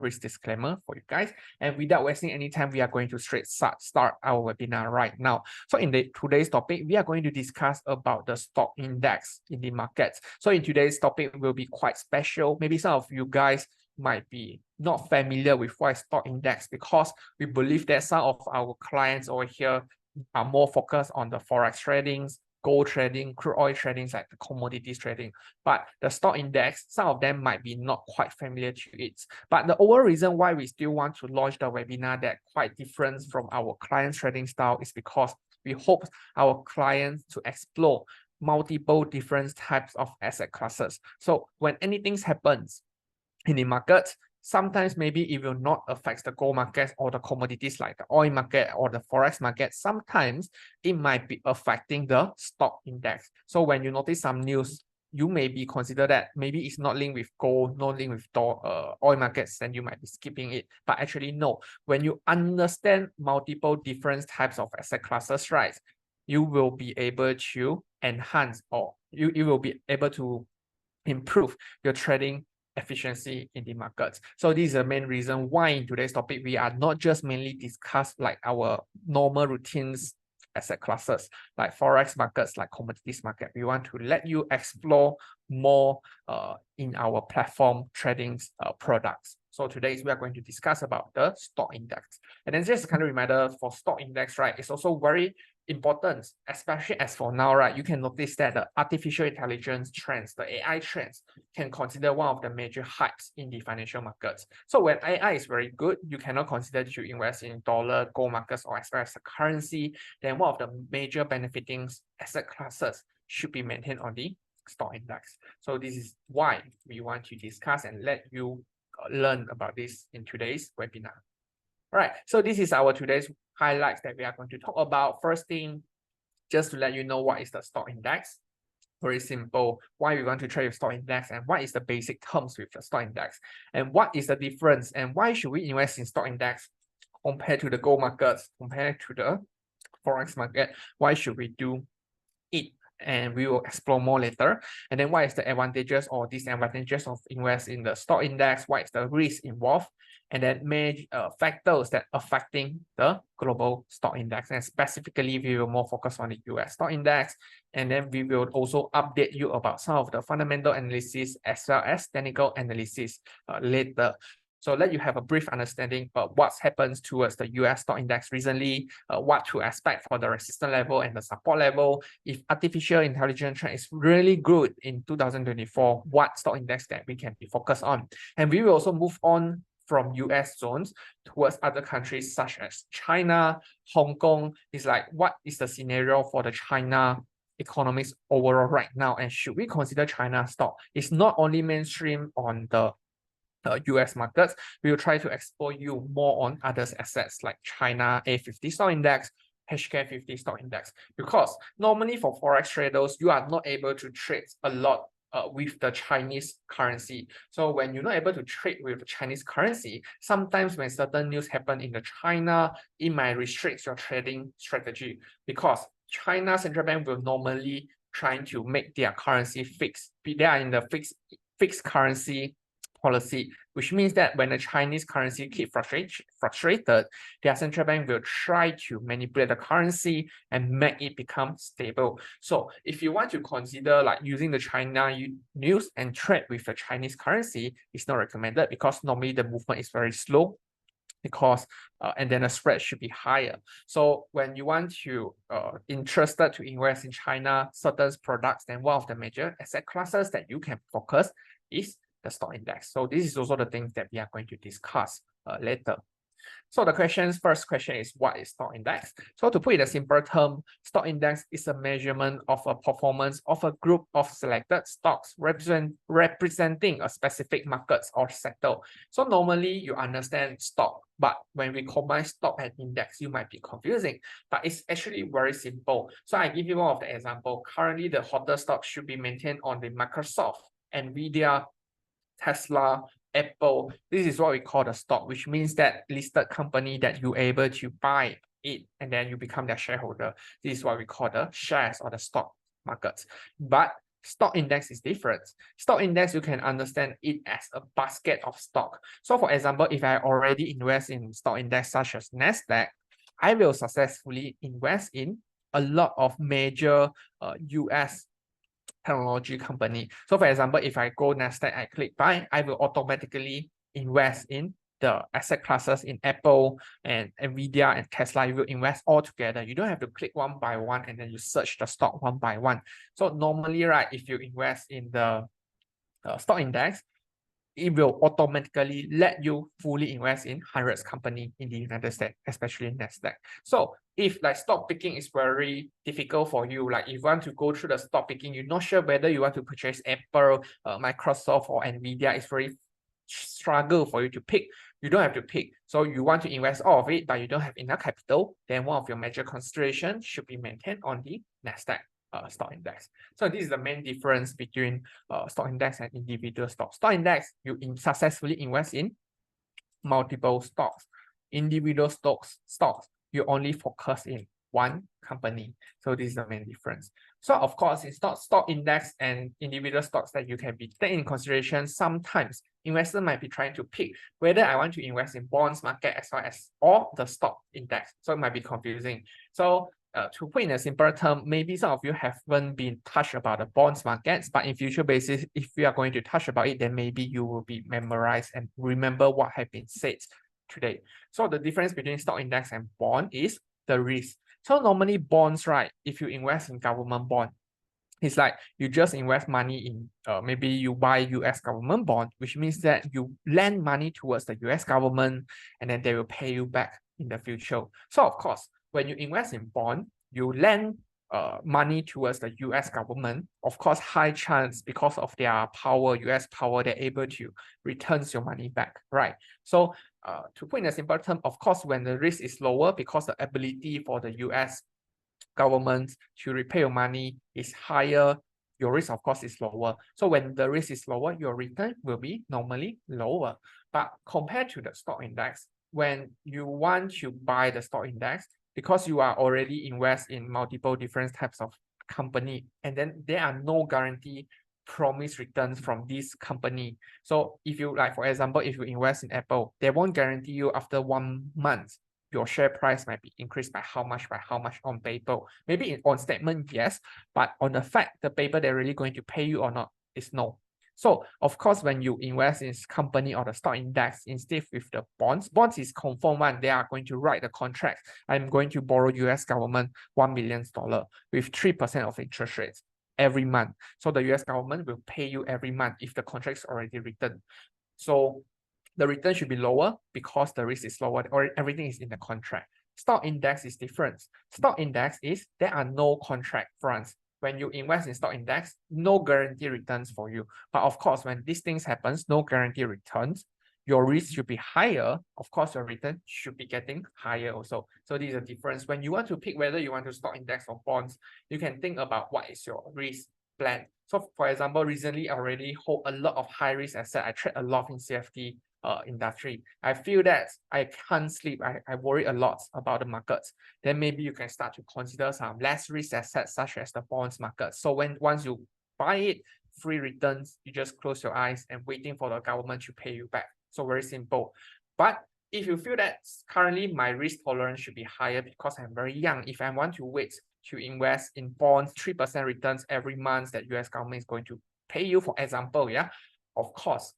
risk disclaimer for you guys. And without wasting any time, we are going to straight start our webinar right now. So in today's topic, we are going to discuss about the stock index in the markets. So in today's topic will be quite special. Maybe some of you guys might be not familiar with what is stock index, because we believe that some of our clients over here are more focused on the forex tradings, gold trading, crude oil trading, like the commodities trading. But the stock index, some of them might be not quite familiar to it. But the overall reason why we still want to launch the webinar that quite different from our clients' trading style is because we hope our clients to explore multiple different types of asset classes. So when anything happens in the market, sometimes maybe it will not affect the gold market or the commodities like the oil market or the forex market. Sometimes it might be affecting the stock index. So when you notice some news, you may be consider that maybe it's not linked with gold, not linked with oil markets, then you might be skipping it. But actually, no. When you understand multiple different types of asset classes, right, you will be able to enhance, or you will be able to improve your trading efficiency in the markets. So this is the main reason why in today's topic, we are not just mainly discuss like our normal routines asset classes, like forex markets, like commodities market. We want to let you explore more in our platform trading products. So today we are going to discuss about the stock index. And then just a kind of reminder for stock index, right? It's also very important, especially as for now, right? You can notice that the artificial intelligence trends, the AI trends, can consider one of the major hypes in the financial markets. So when AI is very good, you cannot consider to invest in dollar, gold markets, or as well as the currency. Then one of the major benefiting asset classes should be maintained on the stock index. So this is why we want to discuss and let you learn about this in today's webinar. All right, so this is our today's highlights that we are going to talk about. First thing, just to let you know what is the stock index. Very simple, why we want to trade with stock index, and what is the basic terms with the stock index, and what is the difference, and why should we invest in stock index compared to the gold markets, compared to the forex market. Why should we do it? And we will explore more later. And then what is the advantages or disadvantages of invest in the stock index? What is the risk involved? And then major factors that affecting the global stock index. And specifically, we will more focus on the US stock index. And then we will also update you about some of the fundamental analysis as well as technical analysis later. So let you have a brief understanding of what happens towards the US stock index recently, what to expect for the resistance level and the support level. If artificial intelligence trend is really good in 2024, what stock index that we can be focused on. And we will also move on from US zones towards other countries such as China, Hong Kong. It's like, what is the scenario for the China economics overall right now? And should we consider China stock? It's not only mainstream on the US markets. We will try to explore you more on other assets like China A50 stock index, HK50 stock index, because normally for forex traders, you are not able to trade a lot with the Chinese currency. So when you're not able to trade with the Chinese currency, sometimes when certain news happen in the China, it might restrict your trading strategy, because China central bank will normally trying to make their currency fixed. They are in the fixed currency policy, which means that when the Chinese currency keep frustrated, their central bank will try to manipulate the currency and make it become stable. So if you want to consider like using the China news and trade with the Chinese currency, it's not recommended, because normally the movement is very slow, because and then the spread should be higher. So when you want to interested to invest in China certain products, then one of the major asset classes that you can focus is the stock index. So this is also the things that we are going to discuss later. So the first question is, what is stock index? So to put it in a simple term, stock index is a measurement of a performance of a group of selected stocks representing a specific market or sector. So normally you understand stock, but when we combine stock and index, you might be confusing, but it's actually very simple. So I give you one of the example. Currently, the hottest stock should be maintained on the Microsoft, Nvidia, Tesla, Apple. This is what we call the stock, which means that listed company that you're able to buy it and then you become their shareholder. This is what we call the shares or the stock markets. But Stock index is different. Stock index, you can understand it as a basket of stock. So for example, if I already invest in stock index such as NASDAQ, I will successfully invest in a lot of major US technology company. So for example, if I go NASDAQ, I click buy, I will automatically invest in the asset classes in Apple and Nvidia and Tesla. You will invest all together. You don't have to click one by one and then you search the stock one by one. So normally, right, if you invest in the stock index, it will automatically let you fully invest in hundreds company in the United States, especially NASDAQ. So if like stock picking is very difficult for you, like if you want to go through the stock picking, you're not sure whether you want to purchase Apple, Microsoft or Nvidia, it's very struggle for you to pick. You don't have to pick. So you want to invest all of it, but you don't have enough capital, then one of your major considerations should be maintained on the NASDAQ stock index. So this is the main difference between stock index and individual stocks. Stock index, you successfully invest in multiple stocks. Individual stocks, you only focus in one company. So this is the main difference. So of course, in stock index and individual stocks that you can be taken in consideration, sometimes investors might be trying to pick whether I want to invest in bonds market as well as or the stock index. So it might be confusing. So to put in a simple term, maybe some of you haven't been touched about the bonds markets, but in future basis, if we are going to touch about it, then maybe you will be memorized and remember what have been said today. So the difference between stock index and bond is the risk. So normally bonds, right, if you invest in government bond, it's like you just invest money in, maybe you buy US government bond, which means that you lend money towards the US government and then they will pay you back in the future. So of course, when you invest in bond, you lend money towards the US government. Of course, high chance because of their power, US power, they're able to return your money back, right? So to put in a simple term, of course, when the risk is lower because the ability for the US government to repay your money is higher, your risk of course is lower. So when the risk is lower, your return will be normally lower. But compared to the stock index, when you want to buy the stock index, because you are already invest in multiple different types of company, and then there are no guarantee promise returns from this company. So if you like, for example, if you invest in Apple, they won't guarantee you after 1 month your share price might be increased by how much on paper. Maybe on statement, yes, but on the fact, the paper they're really going to pay you or not is no. So of course, when you invest in this company or the stock index, instead with the bonds is confirmed one, they are going to write the contract. I'm going to borrow US government $1 million with 3% of interest rates every month. So the US government will pay you every month if the contract is already written. So the return should be lower because the risk is lower or everything is in the contract. Stock index is different. Stock index is there are no contract fronts. When you invest in stock index, no guarantee returns for you. But of course, when these things happens, no guarantee returns, your risk should be higher. Of course, your return should be getting higher also. So this is a difference. When you want to pick whether you want to stock index or bonds, you can think about what is your risk plan. So for example, recently I already hold a lot of high risk asset. I trade a lot in CFD industry. I feel that I can't sleep. I worry a lot about the markets. Then maybe you can start to consider some less risk assets such as the bonds market. So once you buy it, free returns, you just close your eyes and waiting for the government to pay you back. So very simple. But if you feel that currently my risk tolerance should be higher because I'm very young, if I want to wait to invest in bonds, 3% returns every month that US government is going to pay you, for example, yeah, of course,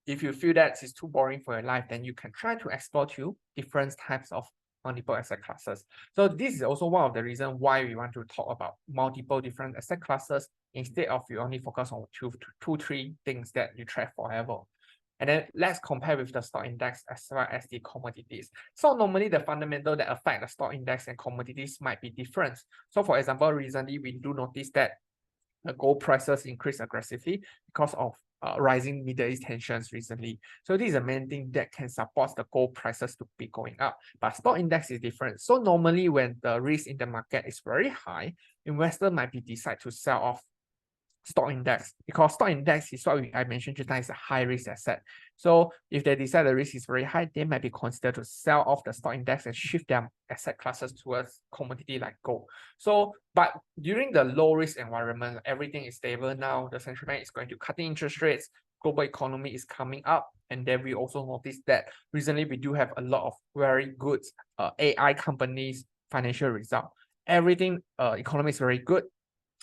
if you feel that it's too boring for your life, then you can try to explore to different types of multiple asset classes. So this is also one of the reasons why we want to talk about multiple different asset classes instead of you only focus on two, three things that you trade forever. And then let's compare with the stock index as well as the commodities. So normally the fundamental that affect the stock index and commodities might be different. So for example, recently we do notice that the gold prices increase aggressively because of rising Middle East tensions recently. So this is the main thing that can support the gold prices to be going up. But stock index is different. So normally when the risk in the market is very high, investors might be decide to sell off stock index, because stock index is what I mentioned just now, is a high risk asset. So if they decide the risk is very high, they might be considered to sell off the stock index and shift their asset classes towards commodity like gold. So, but during the low risk environment, everything is stable now. The central bank is going to cut interest rates. Global economy is coming up, and then we also notice that recently we do have a lot of very good AI companies financial result. Everything economy is very good.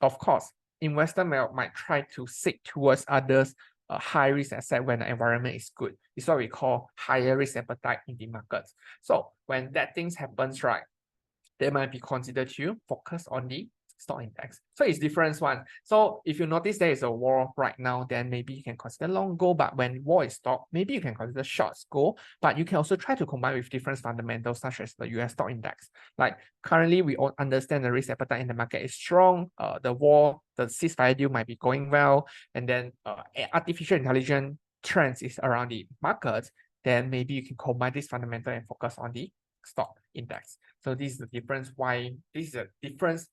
Of course, investor might try to seek towards others high risk asset when the environment is good. It's what we call higher risk appetite in the markets. So when that things happens, right, they might be considered to focus on the stock index. So it's different one. So if you notice there is a war right now, then maybe you can consider long go, but when war is stopped, maybe you can consider short go, but you can also try to combine with different fundamentals such as the US stock index. Like currently, we all understand the risk appetite in the market is strong. The war, the ceasefire deal might be going well, and then artificial intelligence trends is around the markets, then maybe you can combine this fundamental and focus on the stock index. So this is the difference why this is a difference,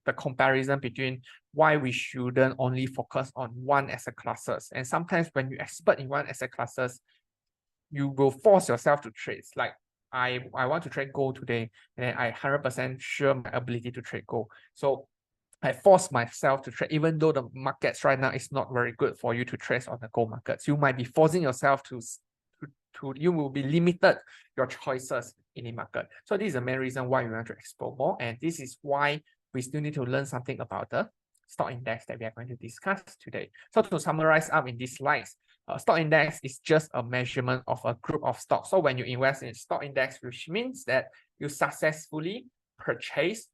the comparison between why we shouldn't only focus on one asset classes. And sometimes when you expert in one asset classes, you will force yourself to trade. It's like I want to trade gold today, and then I 100% sure my ability to trade gold. So I force myself to trade, even though the markets right now is not very good for you to trade on the gold markets. You might be forcing yourself to you will be limited your choices in the market. So this is the main reason why we want to explore more. And this is why we still need to learn something about the stock index that we are going to discuss today. So to summarize up in these slides, stock index is just a measurement of a group of stocks. So when you invest in stock index, which means that you successfully purchase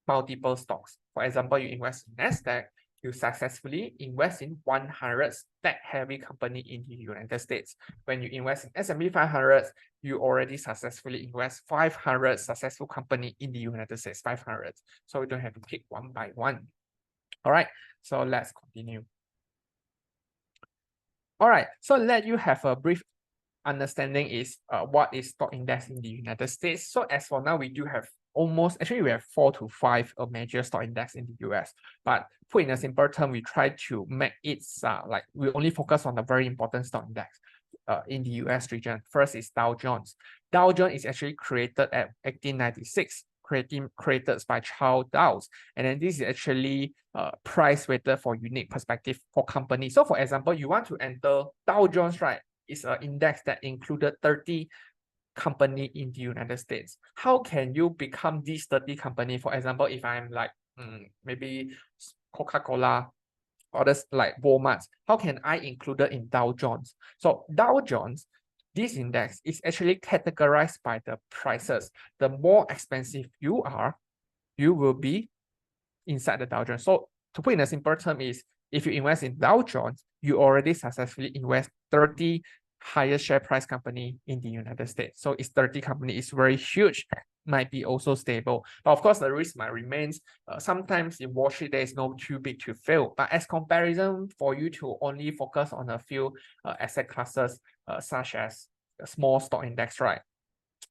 multiple stocks. For example, you invest in NASDAQ, you successfully invest in 100 tech-heavy company in the United States. When you invest in S&P 500, you already successfully invest 500 successful company in the United States, 500. So you don't have to pick one by one. All right, so let's continue. All right, so let you have a brief understanding is what is stock index in the United States. So as for now, we do have actually we have 4 to 5 major stock index in the US, but put in a simple term, we try to make it like we only focus on the very important stock index in the US region. First is Dow Jones. Dow Jones is actually created at 1896, created by Charles Dawes, and then this is actually price weighted for unique perspective for companies. So for example, you want to enter Dow Jones, right? It's an index that included 30 company in the United States. How can you become these 30 company? For example, if I'm like maybe Coca-Cola, others like Walmart, how can I include it in Dow Jones? So Dow Jones, this index is actually categorized by the prices. The more expensive you are, you will be inside the Dow Jones. So to put in a simple term is, if you invest in Dow Jones, you already successfully invest 30 highest share price company in the United States. So it's 30 company, is very huge, might be also stable. But of course, the risk might remains. Sometimes in Wall Street, there is no too big to fail. But as comparison, for you to only focus on a few asset classes, such as a small stock index, right?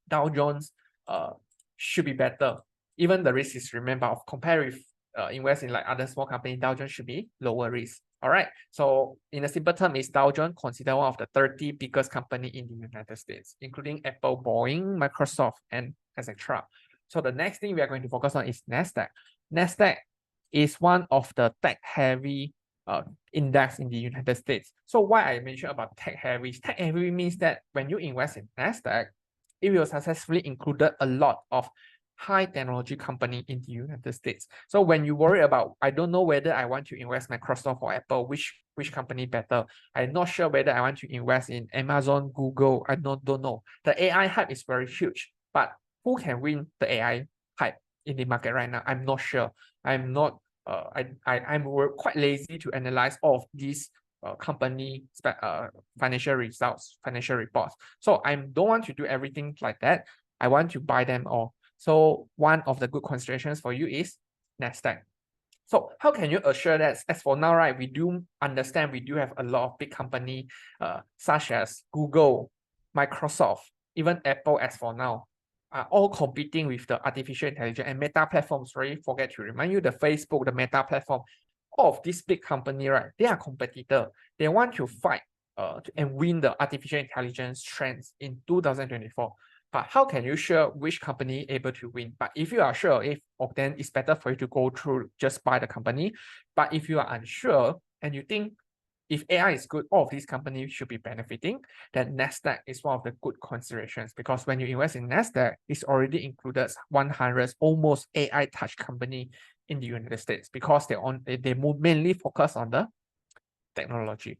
Dow Jones should be better. Even the risk is remember of compare with invest in like other small company, Dow Jones should be lower risk. All right. So in a simple term, is Dow Jones considered one of the 30 biggest company in the United States, including Apple, Boeing, Microsoft, and etc. So the next thing we are going to focus on is NASDAQ. NASDAQ is one of the tech-heavy index in the United States. So why I mentioned about tech-heavy? Tech-heavy means that when you invest in NASDAQ, it will successfully include a lot of high technology company in the United States. So when you worry about, I don't know whether I want to invest Microsoft or Apple, which company better? I'm not sure whether I want to invest in Amazon, Google. I don't know. The AI hype is very huge, but who can win the AI hype in the market right now? I'm not sure. I'm not. I'm quite lazy to analyze all of these company financial results, financial reports. So I don't want to do everything like that. I want to buy them all. So one of the good considerations for you is NASDAQ. So how can you assure that? As for now, right, we do understand we do have a lot of big company such as Google, Microsoft, even Apple as for now, are all competing with the artificial intelligence and Meta platforms. Sorry, forget to remind you, the Facebook, the Meta platform, all of these big company, right, they are competitor. They want to fight and win the artificial intelligence trends in 2024. But how can you sure which company able to win? But if you are sure, then it's better for you to go through just buy the company. But if you are unsure and you think if AI is good, all of these companies should be benefiting, then Nasdaq is one of the good considerations, because when you invest in Nasdaq, it's already included 100 almost AI touch company in the United States, because they mainly focus on the technology.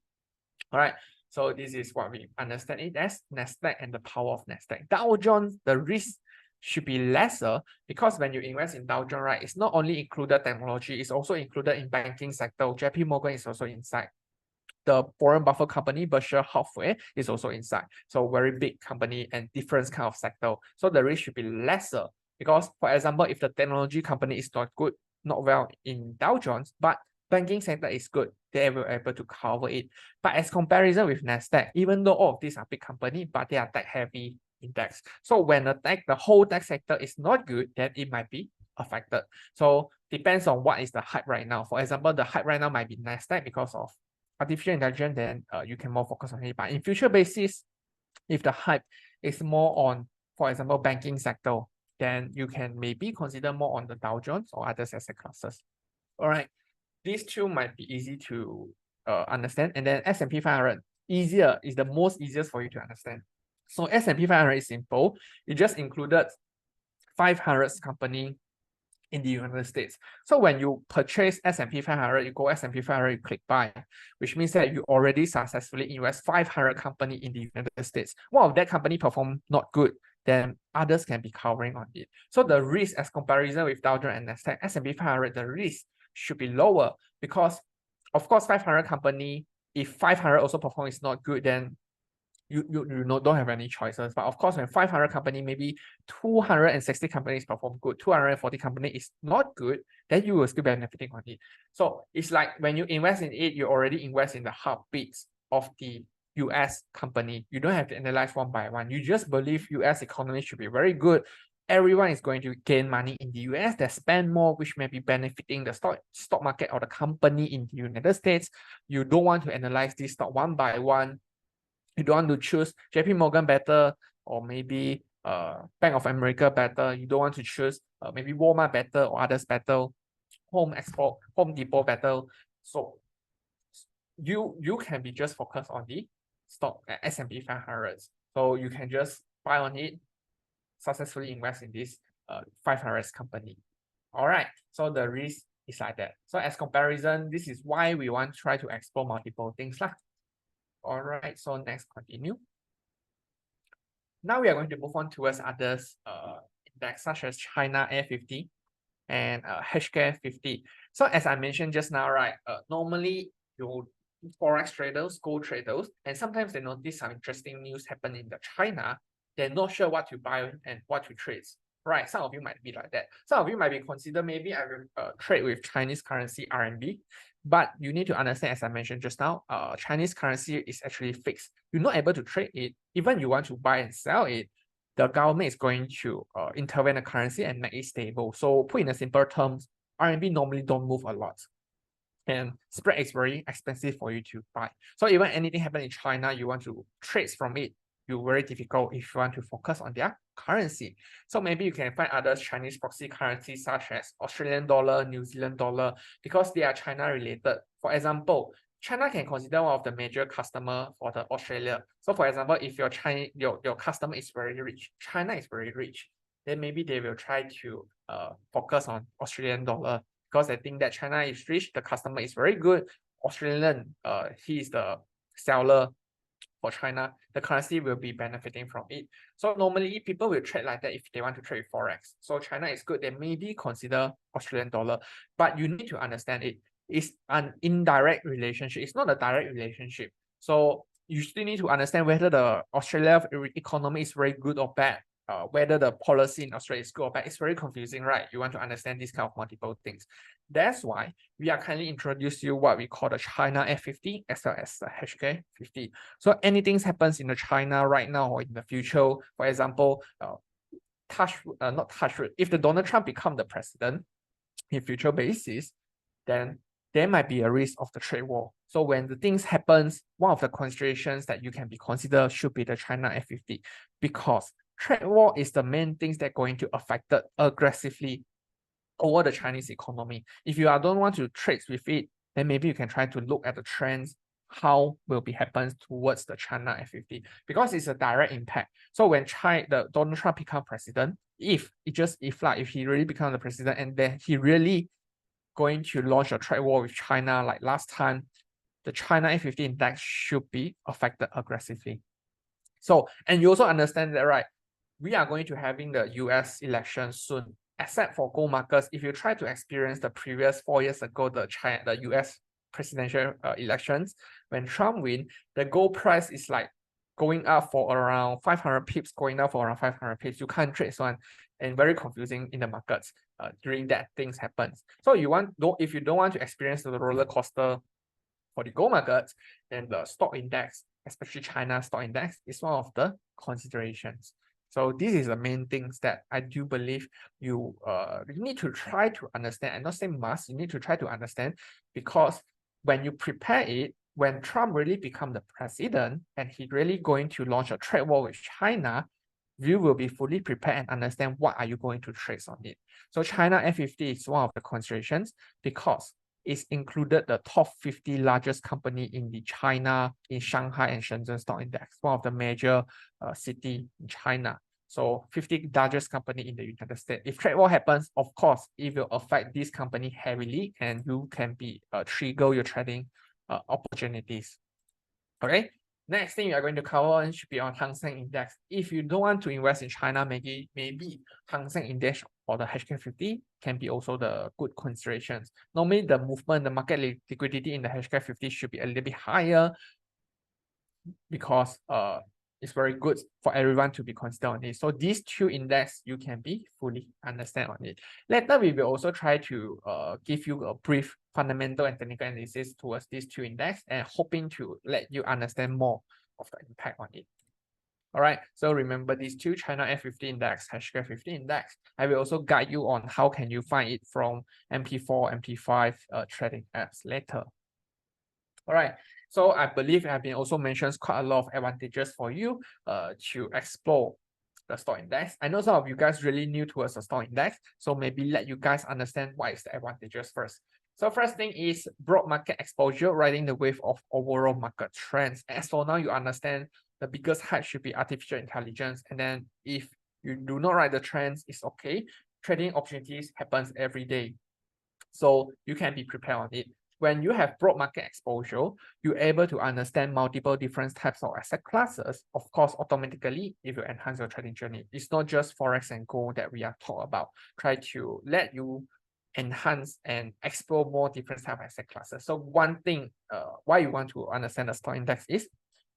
All right. So this is what we understand it as Nasdaq and the power of Nasdaq. Dow Jones, the risk should be lesser, because when you invest in Dow Jones, right, it's not only included technology, it's also included in banking sector. JP Morgan is also inside. The Warren Buffett company, Berkshire Hathaway, is also inside. So very big company and different kind of sector. So the risk should be lesser, because, for example, if the technology company is not good, not well in Dow Jones, but banking sector is good, they will be able to cover it. But as comparison with Nasdaq, even though all of these are big company, but they are tech heavy index. So when the whole tech sector is not good, then it might be affected. So depends on what is the hype right now. For example, the hype right now might be Nasdaq because of artificial intelligence, then you can more focus on it. But in future basis, if the hype is more on, for example, banking sector, then you can maybe consider more on the Dow Jones or other asset classes. All right, these two might be easy to understand. And then S&P 500, easier is the most easiest for you to understand. So S&P 500 is simple. It just included 500 company in the United States. So when you purchase S&P 500, you go S&P 500, you click buy, which means that you already successfully invest 500 company in the United States. One of that company perform not good, then others can be covering on it. So the risk as comparison with Dow Jones and Nasdaq, S&P 500, the risk should be lower, because of course 500 company, if 500 also perform is not good, then you don't have any choices. But of course, when 500 company, maybe 260 companies perform good, 240 company is not good, then you will still be benefiting on it. So it's like when you invest in it, you already invest in the heartbeats of the US company. You don't have to analyze one by one. You just believe US economy should be very good. Everyone is going to gain money in the US. They spend more, which may be benefiting the stock market or the company in the United States. You don't want to analyze this stock one by one. You don't want to choose JP Morgan better, or maybe Bank of America better. You don't want to choose maybe Walmart better or others better, Home Depot better. So you can be just focused on the stock at S&P 500. So you can just buy on it, successfully invest in this 500 company. All right. So the risk is like that. So as comparison, this is why we want to try to explore multiple things lah. All right, so next, continue. Now we are going to move on towards others index, such as China A50 and HK 50. So as I mentioned just now, right, normally you forex traders, gold traders, and sometimes they notice some interesting news happen in the China. They're not sure what to buy and what to trade. Right, some of you might be like that. Some of you might be consider maybe I will trade with Chinese currency RMB. But you need to understand, as I mentioned just now, Chinese currency is actually fixed. You're not able to trade it. Even you want to buy and sell it, the government is going to intervene the currency and make it stable. So put in a simple terms, RMB normally don't move a lot. And spread is very expensive for you to buy. So even anything happen in China, you want to trade from it, you're very difficult if you want to focus on their currency. So maybe you can find other Chinese proxy currencies such as Australian dollar, New Zealand dollar, because they are China related. For example, China can consider one of the major customer for the Australia. So for example, if your customer is very rich, China is very rich, then maybe they will try to focus on Australian dollar, because they think that China is rich, the customer is very good. Australian, he is the seller for China, the currency will be benefiting from it. So normally people will trade like that if they want to trade forex. So China is good, they maybe consider Australian dollar, but you need to understand it is an indirect relationship. It's not a direct relationship. So you still need to understand whether the Australia economy is very good or bad. Whether the policy in Australia is good or bad. It's very confusing, right? You want to understand these kind of multiple things. That's why we are kindly introduce you what we call the China F50 as well as the HK 50. So anything happens in the China right now or in the future, for example, not touch wood, if the Donald Trump become the president in future basis, then there might be a risk of the trade war. So when the things happens, one of the considerations that you can be considered should be the China F50, because trade war is the main things that are going to affect it aggressively over the Chinese economy. If you don't want to trade with it, then maybe you can try to look at the trends, how will be happens towards the China F50, because it's a direct impact. So when Donald Trump become president, if he really become the president and then he really going to launch a trade war with China like last time, the China F50 index should be affected aggressively. So, and you also understand that, right? We are going to having the US election soon, except for gold markets. If you try to experience the previous 4 years ago, the US presidential elections, when Trump win, the gold price is like going up for around 500 pips, going up for around 500 pips. You can't trade one, and very confusing in the markets during that things happens. So if you don't want to experience the roller coaster for the gold markets, then the stock index, especially China stock index, is one of the considerations. So this is the main things that I do believe you need to try to understand, and not say must, you need to try to understand, because when you prepare it, when Trump really become the president and he really going to launch a trade war with China, you will be fully prepared and understand what are you going to trade on it. So China F50 is one of the considerations because it's included the top 50 largest company in the China, in Shanghai and Shenzhen stock index, one of the major city in China. So 50 largest company in the United States. If trade war happens, of course, it will affect this company heavily, and you can be trigger your trading opportunities. Okay. Next thing we are going to cover should be on Hang Seng Index. If you don't want to invest in China, maybe Hang Seng Index or the HK50 can be also the good considerations. Normally, the movement, the market liquidity in the HK50 should be a little bit higher, because it's very good for everyone to be considered on it. So these two index, you can be fully understand on it. Later, we will also try to give you a brief fundamental and technical analysis towards these two index, and hoping to let you understand more of the impact on it. All right, so remember these two, China F50 index, HK50 index. I will also guide you on how can you find it from MP4, MP5 trading apps later. All right, so I believe I have been also mentioned quite a lot of advantages for you to explore the stock index. I know some of you guys really new towards the stock index, so maybe let you guys understand what is the advantages first. So first thing is broad market exposure, riding the wave of overall market trends. As for now, you understand the biggest hype should be artificial intelligence. And then if you do not ride the trends, it's okay. Trading opportunities happens every day, so you can be prepared on it. When you have broad market exposure, you're able to understand multiple different types of asset classes. Of course, automatically, if you enhance your trading journey, it's not just Forex and gold that we are talking about. Try to let you enhance and explore more different type of asset classes. So one thing why you want to understand the stock index is,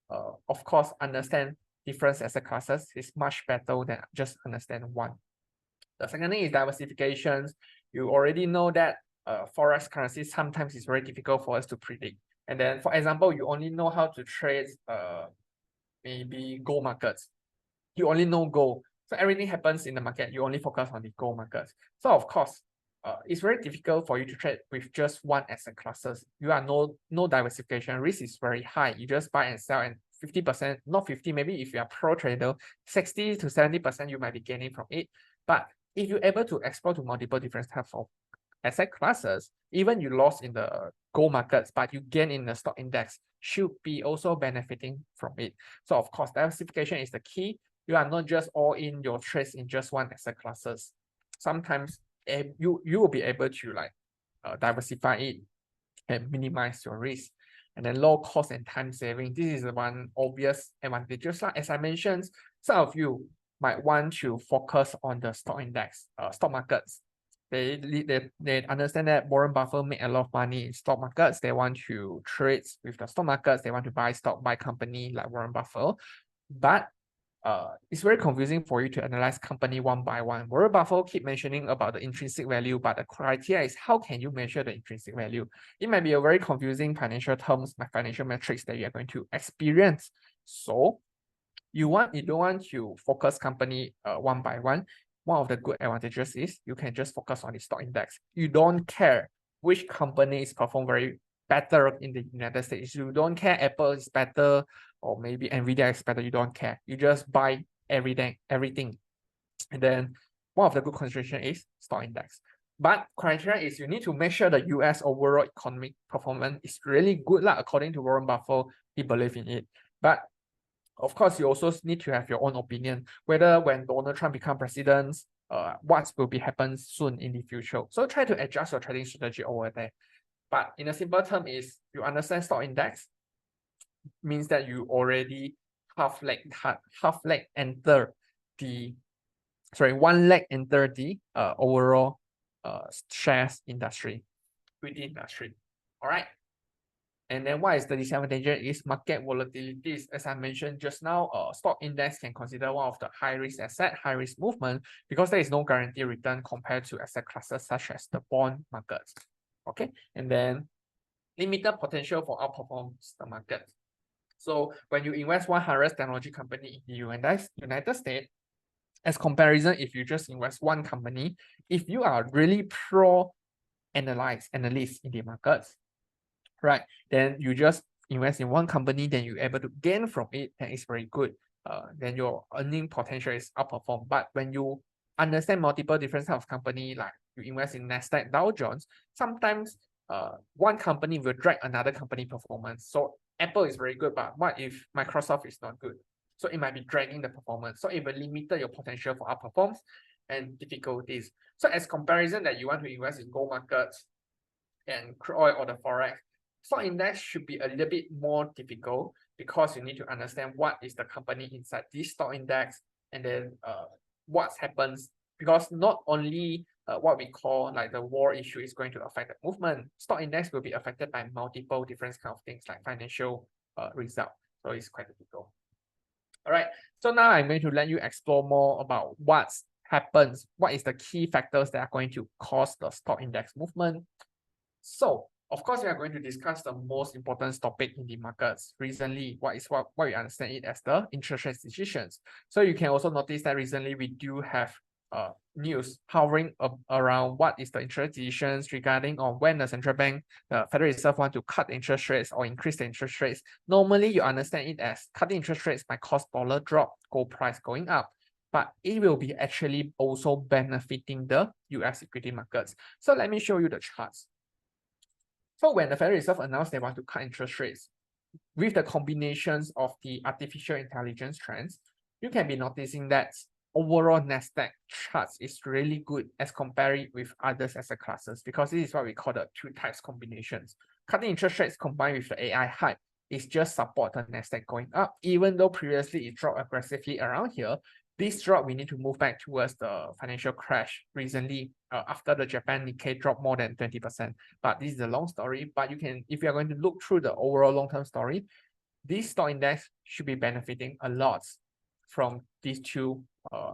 of course, understand different asset classes is much better than just understand one. The second thing is diversifications. You already know that forex currency sometimes is very difficult for us to predict. And then, for example, you only know how to trade maybe gold markets. You only know gold. So everything happens in the market. You only focus on the gold markets. So of course, it's very difficult for you to trade with just one asset classes. You are no diversification. Risk is very high. You just buy and sell, and 50%, not 50, maybe if you are pro trader, 60 to 70% you might be gaining from it. But if you're able to explore to multiple different types of asset classes, even you lost in the gold markets, but you gain in the stock index, should be also benefiting from it. So of course, diversification is the key. You are not just all in your trades in just one asset classes. Sometimes you will be able to diversify it and minimize your risk. And then low cost and time saving. This is one obvious advantage. Just like as I mentioned, some of you might want to focus on the stock index, stock markets. They understand that Warren Buffett made a lot of money in stock markets. They want to trade with the stock markets. They want to buy stock by company like Warren Buffett. But it's very confusing for you to analyze company one by one. Warren Buffett keep mentioning about the intrinsic value, but the criteria is how can you measure the intrinsic value? It might be a very confusing financial terms, financial metrics that you are going to experience. So you don't want to focus company one by one. One of the good advantages is you can just focus on the stock index. You don't care which companies perform very better in the United States. You don't care Apple is better or maybe Nvidia is better, you don't care. You just buy everything. And then one of the good consideration is stock index. But criteria is you need to make sure the US overall economic performance is really good according to Warren Buffett, he believes in it. But of course, you also need to have your own opinion, whether when Donald Trump become president, what will be happen soon in the future. So try to adjust your trading strategy over there. But in a simple term is you understand stock index means that you already half leg enter the one leg enter the overall shares industry within industry. All right. And then what is the disadvantage is market volatilities. As I mentioned just now, stock index can consider one of the high risk asset, high risk movement because there is no guaranteed return compared to asset classes such as the bond markets. Okay, and then limited potential for outperformance the market. So when you invest 100 technology company in the United States, as comparison, if you just invest one company, if you are really analyst in the markets, right, then you just invest in one company, then you're able to gain from it, and it's very good. Then your earning potential is outperformed. But when you understand multiple different types of company, like you invest in Nasdaq, Dow Jones, sometimes one company will drag another company performance. So Apple is very good, but what if Microsoft is not good? So it might be dragging the performance. So it will limit your potential for outperformance and difficulties. So as comparison that you want to invest in gold markets and crude oil or the forex, stock index should be a little bit more difficult because you need to understand what is the company inside this stock index and then what happens, because not only what we call like the war issue is going to affect the movement, stock index will be affected by multiple different kind of things like financial result. So it's quite difficult. All right, so now I'm going to let you explore more about what happens, what is the key factors that are going to cause the stock index movement. So of course, we are going to discuss the most important topic in the markets recently. What we understand it as the interest rate decisions. So you can also notice that recently we do have news hovering around what is the interest decisions regarding on when the central bank, the Federal Reserve, want to cut interest rates or increase the interest rates. Normally, you understand it as cutting interest rates might cause dollar drop, gold price going up, but it will be actually also benefiting the US equity markets. So let me show you the charts. So when the Federal Reserve announced they want to cut interest rates, with the combinations of the artificial intelligence trends, you can be noticing that overall Nasdaq charts is really good as compared with others asset classes, because this is what we call the two types combinations. Cutting interest rates combined with the AI hype is just support the Nasdaq going up, even though previously it dropped aggressively around here. This drop, we need to move back towards the financial crash recently after the Japan Nikkei dropped more than 20%. But this is a long story. But you can, if you are going to look through the overall long-term story, this stock index should be benefiting a lot from these two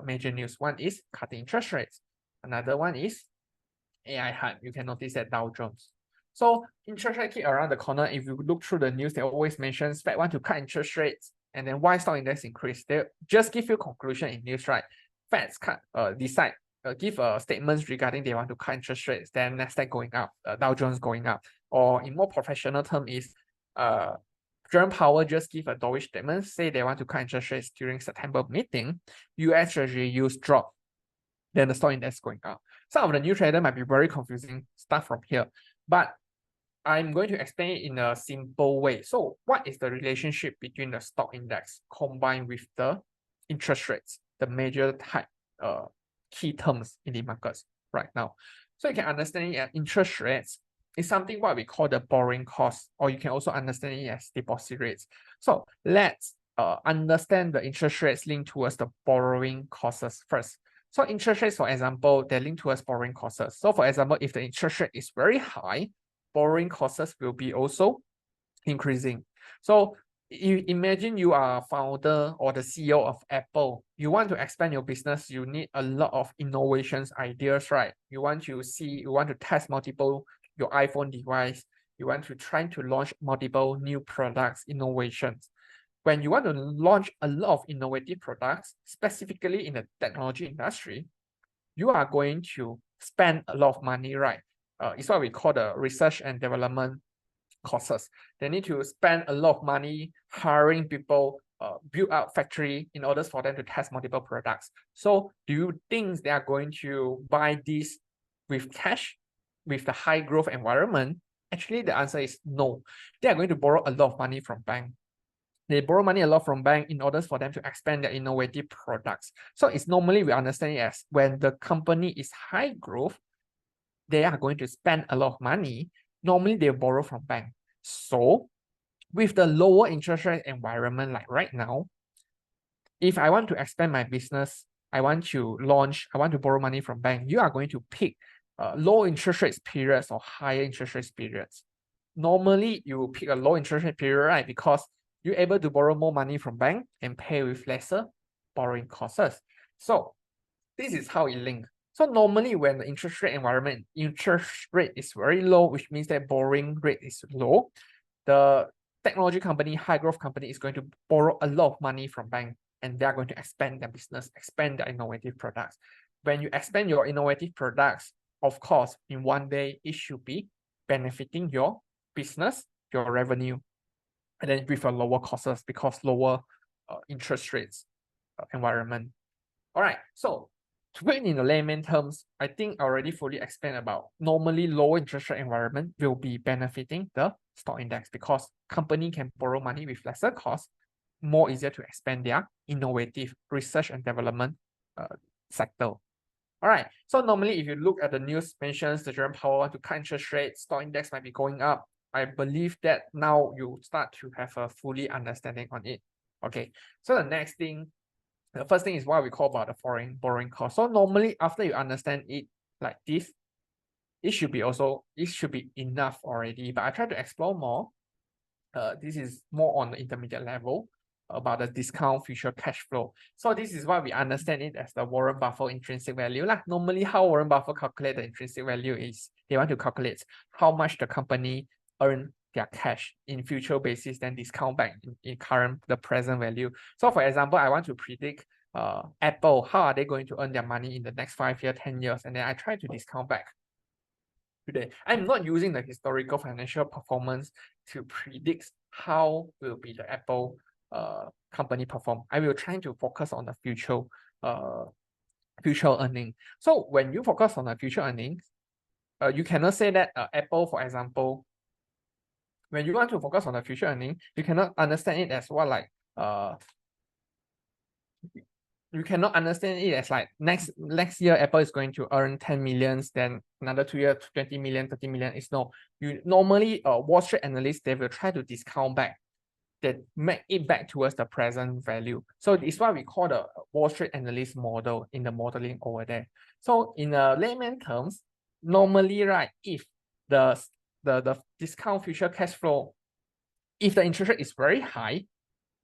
major news. One is cutting interest rates. Another one is AI hype. You can notice that Dow Jones. So interest rate keep around the corner. If you look through the news, they always mention Fed want to cut interest rates. And then why stock index increase? They just give you conclusion in news, right? Feds give statements regarding they want to cut interest rates, then Nasdaq going up, Dow Jones going up. Or in more professional term is Jerome Powell just give a dovish statement, say they want to cut interest rates during September meeting, US Treasury yields drop, then the stock index going up. Some of the new trader might be very confusing stuff from here, but I'm going to explain it in a simple way. So what is the relationship between the stock index combined with the interest rates, the major type key terms in the markets right now? So you can understand it as interest rates is something what we call the borrowing cost, or you can also understand it as deposit rates. So let's understand the interest rates linked towards the borrowing costs first. So interest rates, for example, they're linked towards borrowing costs. So for example, if the interest rate is very high, borrowing costs will be also increasing. So you imagine you are a founder or the CEO of Apple. You want to expand your business, you need a lot of innovations, ideas, right? You want to test multiple your iPhone device. You want to try to launch multiple new products, innovations. When you want to launch a lot of innovative products, specifically in the technology industry, you are going to spend a lot of money, right? It's what we call the research and development costs. They need to spend a lot of money hiring people, build out factory in order for them to test multiple products. So do you think they are going to buy this with cash, with the high growth environment? Actually, the answer is no. They are going to borrow a lot of money from bank. They borrow money a lot from bank in order for them to expand their innovative products. So it's normally we understand it as when the company is high growth, they are going to spend a lot of money. Normally they borrow from bank. So with the lower interest rate environment like right now, if I want to expand my business, I want to borrow money from bank, you are going to pick low interest rates periods or higher interest rates periods. Normally, you will pick a low interest rate period, right? Because you're able to borrow more money from bank and pay with lesser borrowing costs. So this is how it links. So normally when the interest rate is very low, which means that borrowing rate is low, the technology company, high growth company is going to borrow a lot of money from bank and they are going to expand their business, expand their innovative products. When you expand your innovative products, of course, in one day, it should be benefiting your business, your revenue, and then with a lower costs because lower interest rates environment. All right, so to put it in the layman terms, I think I already fully explained about normally low interest rate environment will be benefiting the stock index because company can borrow money with lesser cost, more easier to expand their innovative research and development sector. All right, so normally if you look at the news mentions the Jerome Powell want to cut interest rates, stock index might be going up. I believe that now you start to have a fully understanding on it. Okay, so the first thing is what we call about the foreign borrowing cost. So normally after you understand it like this, it should be enough already. But I try to explore more. This is more on the intermediate level about the discount future cash flow. So this is why we understand it as the Warren Buffett intrinsic value. Normally how Warren Buffett calculate the intrinsic value is they want to calculate how much the company earn their cash in future basis, then discount back in the present value. So for example, I want to predict Apple, how are they going to earn their money in the next 5 years, 10 years, and then I try to discount back today. I'm not using the historical financial performance to predict how will be the Apple company perform. I will try to focus on the future earning. So when you focus on the future earnings, you cannot say that Apple, for example, when you want to focus on the future earning, you cannot understand it as what you cannot understand it as like next year Apple is going to earn 10 millions, then another 2 years 20 million, 30 million. It's no. You normally Wall Street analysts, they will try to discount back, that make it back towards the present value. So it's what we call the Wall Street analyst model in the modeling over there. So in layman terms, normally, right, if the discount future cash flow, if the interest rate is very high,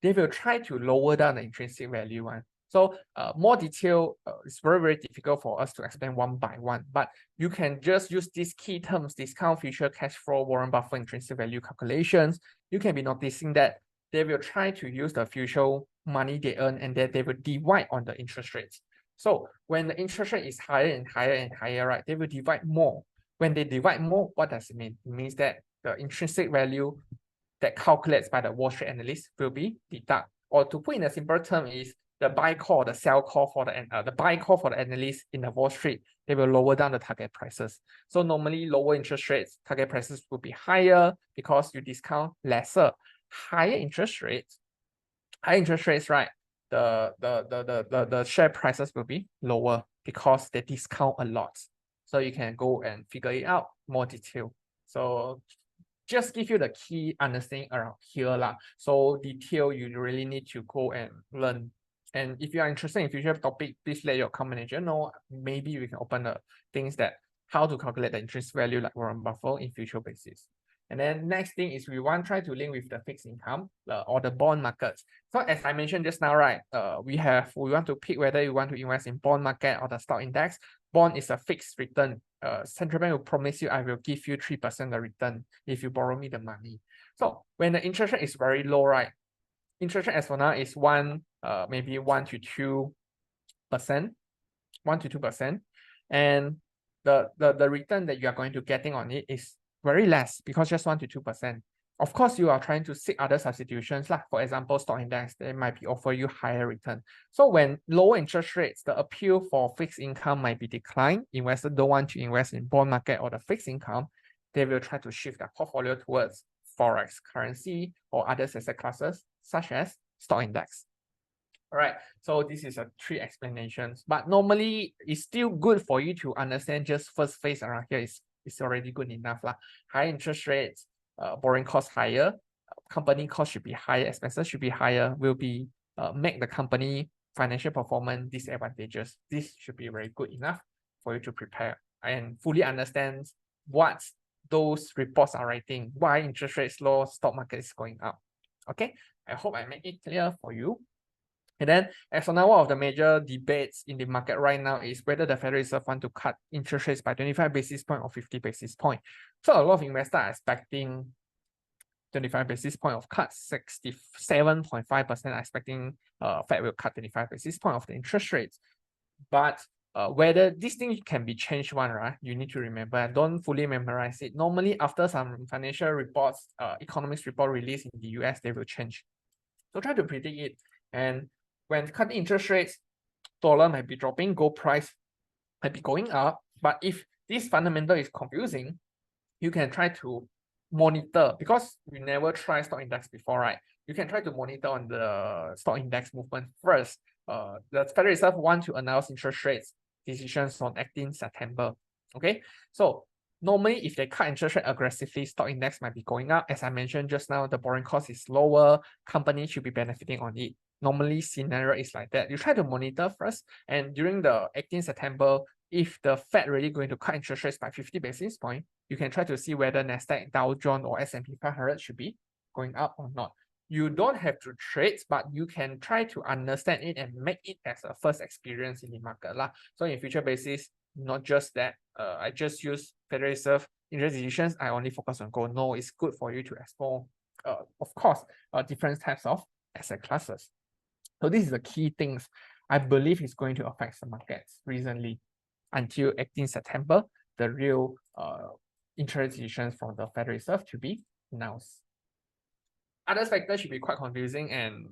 they will try to lower down the intrinsic value one. So more detail is very, very difficult for us to explain one by one, but you can just use these key terms, discount future cash flow, Warren Buffett intrinsic value calculations. You can be noticing that they will try to use the future money they earn and then they will divide on the interest rates. So when the interest rate is higher and higher and higher, right, they will divide more. When they divide more, what does it mean? It means that the intrinsic value that calculates by the Wall Street analyst will be deducted. Or to put in a simple term is the buy call, the sell call for the buy call for the analyst in the Wall Street, they will lower down the target prices. So normally lower interest rates, target prices will be higher because you discount lesser. Higher interest rates, right? The share prices will be lower because they discount a lot. So you can go and figure it out more detail. So just give you the key understanding around here lah. So detail you really need to go and learn. And if you are interested in future topic, please let your account manager know. Maybe we can open the things that how to calculate the interest value like Warren Buffett in future basis. And then next thing is we want to try to link with the fixed income or the bond markets. So as I mentioned just now, right, we want to pick whether you want to invest in bond market or the stock index. Bond is a fixed return. Central bank will promise you, I will give you 3% the return if you borrow me the money. So when the interest rate is very low, right? Interest rate as for now is maybe 1 to 2%, 1 to 2%. And the return that you are going to getting on it is very less because just 1 to 2%. Of course, you are trying to seek other substitutions. Like for example, stock index, they might be offer you higher return. So when lower interest rates, the appeal for fixed income might be declined. Investors don't want to invest in bond market or the fixed income. They will try to shift their portfolio towards forex, currency, or other asset classes such as stock index. All right, so this is a 3 explanations, but normally it's still good for you to understand just first phase around here is already good enough lah. High interest rates, borrowing costs higher, company cost should be higher, expenses should be higher, will be make the company financial performance disadvantageous. This should be very good enough for you to prepare and fully understand what those reports are writing, why interest rates low, stock market is going up. Okay, I hope I made it clear for you. And then, as for now, one of the major debates in the market right now is whether the Federal Reserve want to cut interest rates by 25 basis point or 50 basis point. So a lot of investors are expecting 25 basis point of cut, 67.5% are expecting Fed will cut 25 basis point of the interest rates. But whether this thing can be changed one, right? You need to remember and don't fully memorize it. Normally, after some financial reports, economics report released in the US, they will change. So try to predict it. And when cutting interest rates, dollar might be dropping, gold price might be going up. But if this fundamental is confusing, you can try to monitor, because you never try stock index before, right? You can try to monitor on the stock index movement first. The Federal Reserve want to announce interest rates decisions on 18 September. Okay, so normally if they cut interest rate aggressively, stock index might be going up. As I mentioned just now, the borrowing cost is lower, companies should be benefiting on it. Normally scenario is like that. You try to monitor first, and during the 18 September, if the Fed really going to cut interest rates by 50 basis point, you can try to see whether Nasdaq, Dow Jones, or S&P 500 should be going up or not. You don't have to trade, but you can try to understand it and make it as a first experience in the market lah. So in future basis, not just that, I just use Federal Reserve interest decisions, I only focus on gold. No, it's good for you to explore, of course, different types of asset classes. So this is the key things I believe is going to affect the markets recently until 18 September, the real interest decisions from the Federal Reserve to be announced. Other factors should be quite confusing, and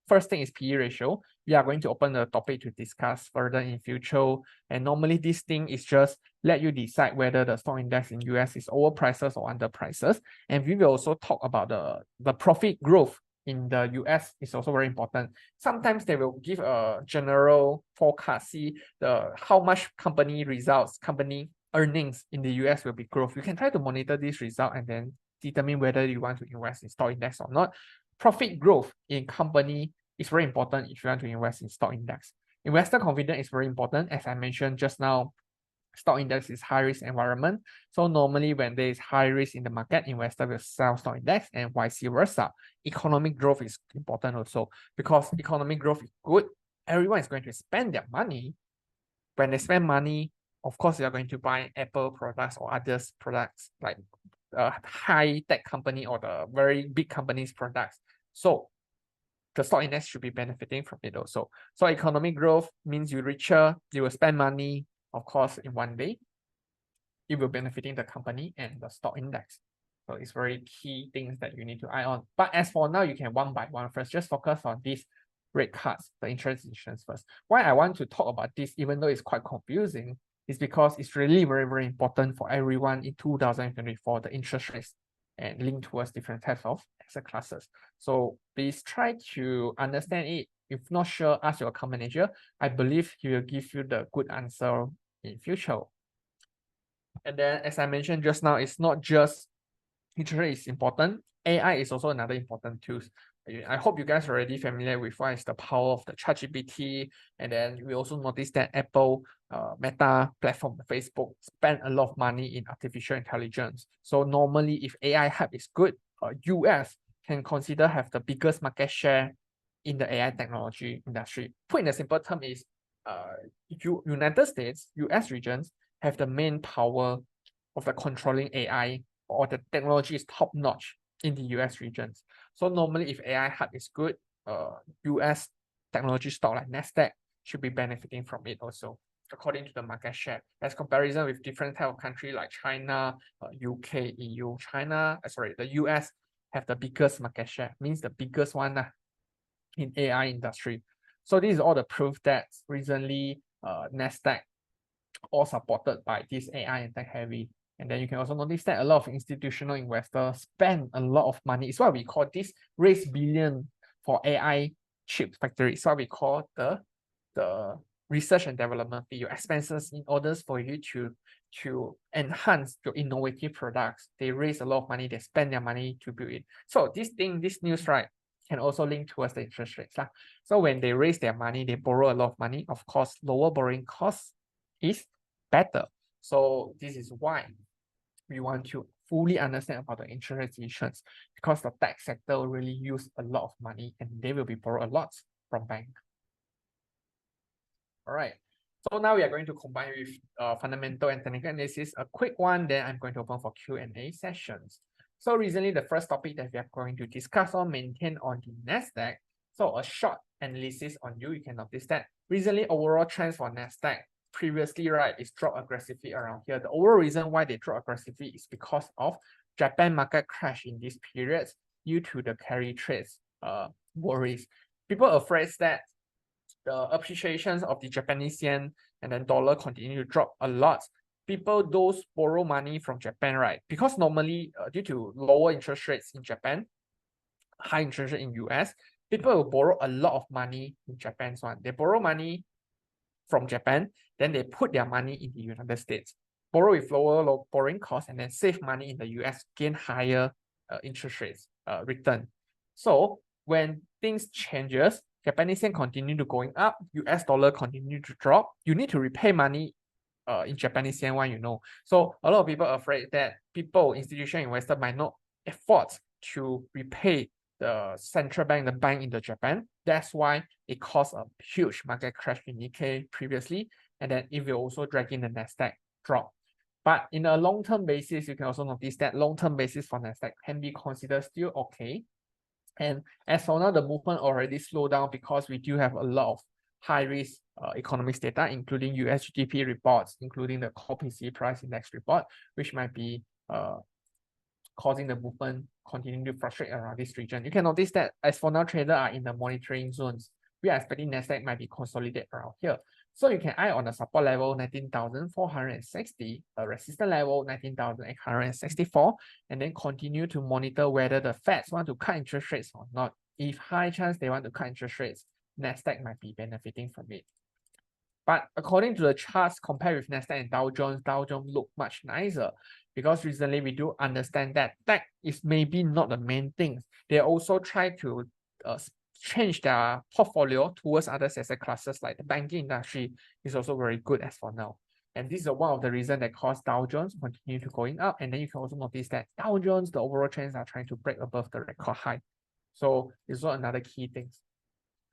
first thing is PE ratio. We are going to open the topic to discuss further in future. And normally this thing is just let you decide whether the stock index in US is overpriced or underpriced. And we will also talk about the profit growth in the US is also very important. Sometimes they will give a general forecast, see how much company results, company earnings in the US will be growth. You can try to monitor this result and then determine whether you want to invest in stock index or not. Profit growth in company is very important if you want to invest in stock index. Investor confidence is very important. As I mentioned just now, stock index is high risk environment. So normally when there is high risk in the market, investor will sell stock index and vice versa. Economic growth is important also, because economic growth is good. Everyone is going to spend their money. When they spend money, of course, they are going to buy Apple products or others products like high tech company or the very big companies products. So the stock index should be benefiting from it also. So economic growth means you're richer, you will spend money, of course, in one day. It will benefiting the company and the stock index. So it's very key things that you need to eye on. But as for now, you can one by one first. Just focus on these rate cuts, the interest decisions first. Why I want to talk about this, even though it's quite confusing, is because it's really very, very important for everyone in 2024, the interest rates and linked towards different types of asset classes. So please try to understand it. If not sure, ask your account manager. I believe he will give you the good answer in future. And then, as I mentioned just now, it's not just interest rate is important. AI is also another important tool. I hope you guys are already familiar with what is the power of the ChatGPT. And then we also noticed that Apple, Meta platform, Facebook, spend a lot of money in artificial intelligence. So normally, if AI hype is good, US can consider have the biggest market share in the AI technology industry. Put in a simple term is, United States, US regions have the main power of the controlling AI, or the technology is top notch in the US regions. So normally if AI hype is good, US technology stock like Nasdaq should be benefiting from it also. according to the market share, as comparison with different type of country like China, UK, EU. The US have the biggest market share, means the biggest one in AI industry. So this is all the proof that recently Nasdaq all supported by this AI and tech heavy. And then you can also notice that a lot of institutional investors spend a lot of money. It's what we call this raise billion for AI chip factory. It's what we call the research and development fee, your expenses in order for you to enhance your innovative products. They raise a lot of money, they spend their money to build it. So this news, right, can also link towards the interest rates. So when they raise their money, they borrow a lot of money. Of course, lower borrowing costs is better. So this is why we want to fully understand about the interest rate decisions, because the tech sector will really use a lot of money and they will be borrow a lot from bank. All right. So now we are going to combine with fundamental and technical analysis. A quick one, then I'm going to open for Q&A sessions. So recently, the first topic that we are going to discuss or maintain on the Nasdaq. So a short analysis on you can notice that recently overall trends for Nasdaq previously, right, is dropped aggressively around here. The overall reason why they drop aggressively is because of Japan market crash in these periods due to the carry trades worries. People are afraid that the appreciations of the Japanese yen and then dollar continue to drop a lot. People those borrow money from Japan, right? Because normally due to lower interest rates in Japan, high interest rate in US, people will borrow a lot of money in Japan's one. They borrow money from Japan, then they put their money in the United States, borrow with lower borrowing costs, and then save money in the US, gain higher interest rates return. So when things changes, Japanese yen continue to going up, US dollar continue to drop, you need to repay money in Japanese yen one, So a lot of people are afraid that institutional investors might not afford to repay the central bank, the bank in the Japan. That's why it caused a huge market crash in Nikkei previously, and then it will also drag in the Nasdaq drop. But in a long-term basis, you can also notice that long-term basis for Nasdaq can be considered still okay. And as for now, the movement already slowed down because we do have a lot of high-risk economics data, including US GDP reports, including the core PCE price index report, which might be causing the movement continue to frustrate around this region. You can notice that as for now, traders are in the monitoring zones. We are expecting Nasdaq might be consolidated around here. So you can eye on the support level 19,460, a resistance level 19,864, and then continue to monitor whether the Feds want to cut interest rates or not. If high chance they want to cut interest rates, Nasdaq might be benefiting from it. But according to the charts, compared with Nasdaq and Dow Jones look much nicer, because recently we do understand that tech is maybe not the main thing. They also try to change their portfolio towards other asset classes, like the banking industry is also very good as for now. And this is one of the reasons that caused Dow Jones continue to going up. And then you can also notice that Dow Jones, the overall trends are trying to break above the record high. So this is another key thing.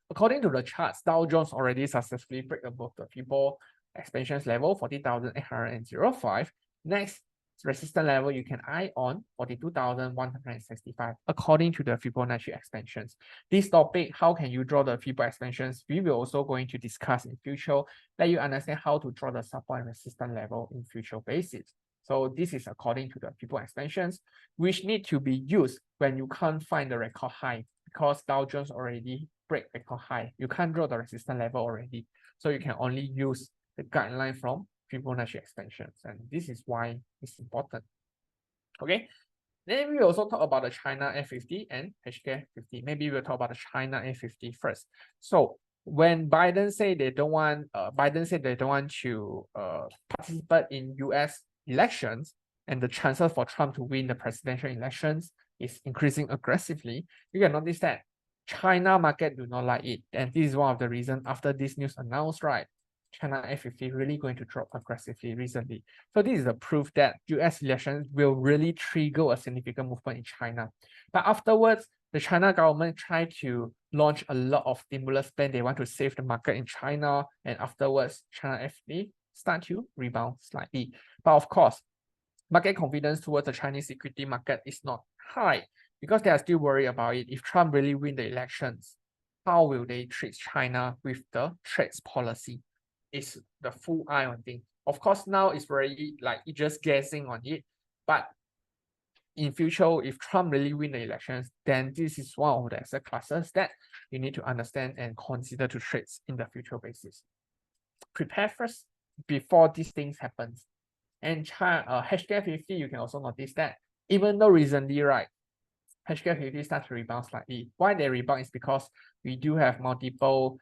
According to the charts, Dow Jones already successfully break above the Fibonacci expansions level 40,805. Next resistance level you can eye on 42,165 according to the Fibonacci expansions. This topic, how can you draw the Fibonacci expansions, we will also going to discuss in future, let you understand how to draw the support and resistance level in future basis. So this is according to the Fibonacci expansions, which need to be used when you can't find the record high, because Dow Jones already break record high. You can't draw the resistance level already. So you can only use the guideline from Fibonacci expansions. And this is why it's important. Okay. Then we also talk about the China A50 and HK50. Maybe we'll talk about the China A50 first. So when Biden said they don't want to participate in US elections, and the chances for Trump to win the presidential elections is increasing aggressively, you can notice that China market do not like it. And this is one of the reasons after this news announced, right? China A50 really going to drop aggressively recently. So this is a proof that US elections will really trigger a significant movement in China. But afterwards, the China government tried to launch a lot of stimulus plan. They want to save the market in China. And afterwards, China A50 start to rebound slightly. But of course, market confidence towards the Chinese equity market is not high, because they are still worried about it. If Trump really win the elections, how will they treat China with the trade policy? is the full eye on thing. Of course, now it's very like it's just guessing on it, but in future, if Trump really win the elections, then this is one of the asset classes that you need to understand and consider to trade in the future basis. Prepare first before these things happens. And HK 50, you can also notice that even though recently, right, HK 50 starts to rebound slightly. Why they rebound is because we do have multiple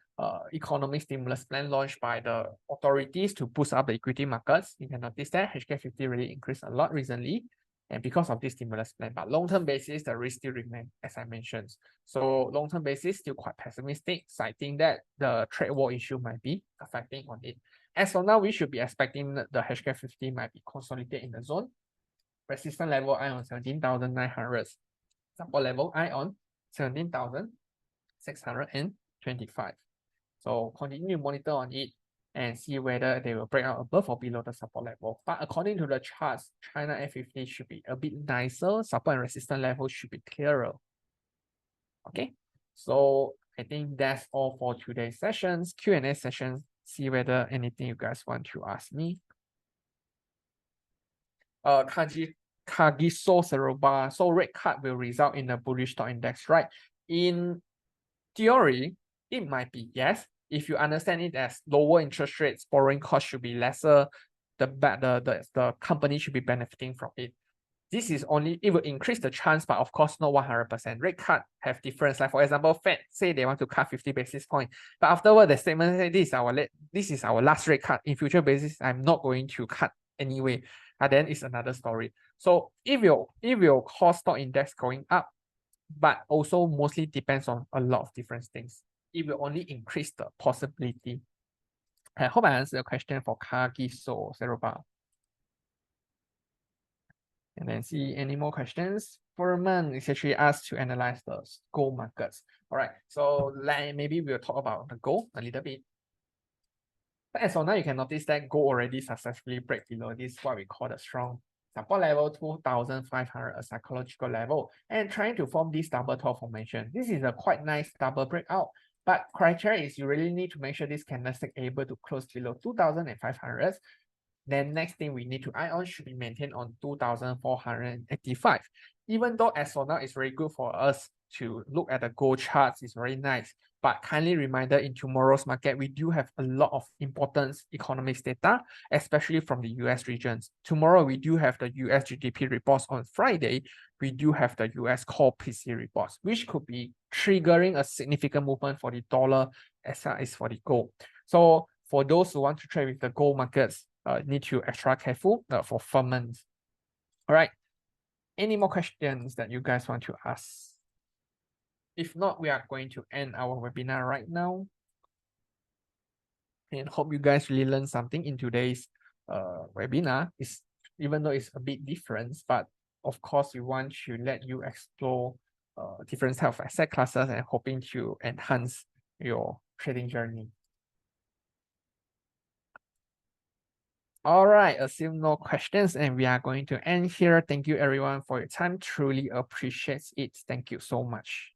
economic stimulus plan launched by the authorities to boost up the equity markets. You can notice that HK 50 really increased a lot recently, and because of this stimulus plan. But long-term basis, the risk still remain, as I mentioned. So long-term basis, still quite pessimistic, citing that the trade war issue might be affecting on it. As for now, we should be expecting the HK 50 might be consolidated in the zone. Resistance level eye on 17,900. Support level eye on 17,625. So continue to monitor on it and see whether they will break out above or below the support level. But according to the charts, China F50 should be a bit nicer. Support and resistance level should be clearer. Okay, so I think that's all for today's sessions, Q&A sessions. See whether anything you guys want to ask me. Kagiso Seroba. So rate cut will result in a bullish stock index, right? In theory, it might be yes. If you understand it as lower interest rates, borrowing cost should be lesser, the company should be benefiting from it. This is only, it will increase the chance, but of course not 100%. Rate cut have difference. Like for example, Fed say they want to cut 50 basis points, but afterward the statement say this is our last rate cut. In future basis, I'm not going to cut anyway. And then it's another story. So if your core stock index going up, but also mostly depends on a lot of different things, it will only increase the possibility. I hope I answered your question for Kagiso Seroba. And then see any more questions. Furman is actually asked to analyze the gold markets. All right, so maybe we'll talk about the gold a little bit. But as of now, you can notice that gold already successfully break below this, what we call the strong support level 2,500, a psychological level, and trying to form this double top formation. This is a quite nice double breakout, but criteria is you really need to make sure this candlestick able to close below 2,500. Then next thing we need to eye on should be maintained on 2,485. Even though as for now it's very good for us to look at the gold charts, it's very nice. But kindly reminder, in tomorrow's market, we do have a lot of important economics data, especially from the US regions. Tomorrow, we do have the US GDP reports. On Friday, we do have the US core PCE reports, which could be triggering a significant movement for the dollar as well as for the gold. So for those who want to trade with the gold markets, need to be extra careful for Furman. All right. Any more questions that you guys want to ask? If not, we are going to end our webinar right now. And hope you guys really learned something in today's webinar. Even though it's a bit different, but of course, we want to let you explore different types of asset classes and hoping to enhance your trading journey. All right, assume no questions, and we are going to end here. Thank you everyone for your time. Truly appreciate it. Thank you so much.